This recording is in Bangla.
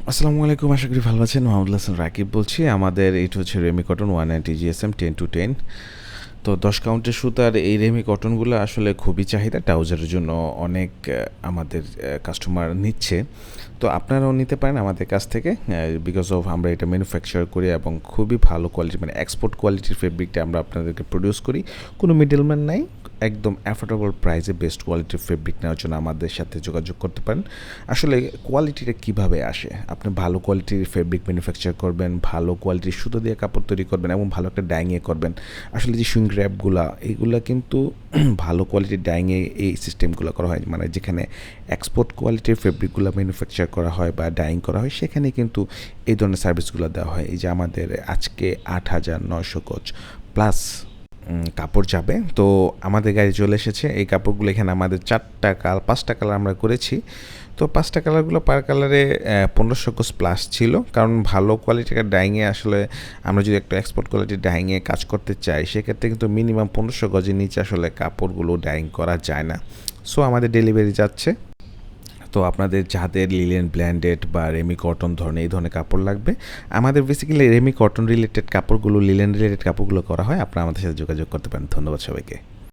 আসসালামু আলাইকুম, আশা করি ভালো আছেন। মোহাম্মদ হাসান রাকিব বলছি। আমাদের এইটা হচ্ছে রেমি কটন 190 জিএসএম 10-10। তো 10 কাউন্টের সুতার এই রেমি কটনগুলো আসলে খুবই চাহিদা, ট্রাউজারের জন্য অনেক আমাদের কাস্টমার নিচ্ছে। তো আপনারাও নিতে পারেন আমাদের কাছ থেকে, বিকজ অফ আমরা এটা ম্যানুফ্যাকচার করি এবং খুবই ভালো কোয়ালিটি, মানে এক্সপোর্ট কোয়ালিটির ফেব্রিকটা আমরা আপনাদেরকে প্রডিউস করি। কোনো মিডলম্যান নাই, একদম অ্যাফোর্ডেবল প্রাইসে বেস্ট কোয়ালিটির ফেব্রিক নেওয়ার জন্য আমাদের সাথে যোগাযোগ করতে পারেন। আসলে কোয়ালিটিটা কিভাবে আসে? আপনি ভালো কোয়ালিটির ফেব্রিক ম্যানুফ্যাকচার করবেন, ভালো কোয়ালিটির সুতো দিয়ে কাপড় তৈরি করবেন এবং ভালো একটা ডাইংয়ে করবেন। আসলে যে সুইং র্যাপগুলা, এইগুলা কিন্তু ভালো কোয়ালিটির ডাইংয়ে এই সিস্টেমগুলো করা হয়, মানে যেখানে এক্সপোর্ট কোয়ালিটির ফেব্রিকগুলো ম্যানুফ্যাকচার করা হয় বা ডাইং করা হয়, সেখানে কিন্তু এই ধরনের সার্ভিসগুলো দেওয়া হয়। এই যে আমাদের আজকে 8,900 গজ প্লাস কাপড় যাবে। তো আমাদের গাড়ি চলে এসেছে। এই কাপড়গুলো এখানে আমাদের 5টা কালার আমরা করেছি। তো 5টা কালারগুলো পার কালারে 1500 গজ প্লাস ছিল। কারণ ভালো কোয়ালিটির ডাইংয়ে আসলে আমরা যদি একটা এক্সপোর্ট কোয়ালিটির ডাইংয়ে কাজ করতে চাই, সেক্ষেত্রে কিন্তু মিনিমাম 1500 গজের নিচে আসলে কাপড়গুলো ডাইং করা যায় না। সো আমাদের ডেলিভারি যাচ্ছে। তো আপনাদের যাদের লিলেন ব্ল্যান্ডেড বা রেমি কটন ধরনের এই ধরনের কাপড় লাগবে, আমাদের বেসিক্যালি রেমি কটন রিলেটেড কাপড়গুলো, লিলেন রিলেটেড কাপড়গুলো করা হয়। আপনারা আমাদের সাথে যোগাযোগ করতে পারেন। ধন্যবাদ সবাইকে।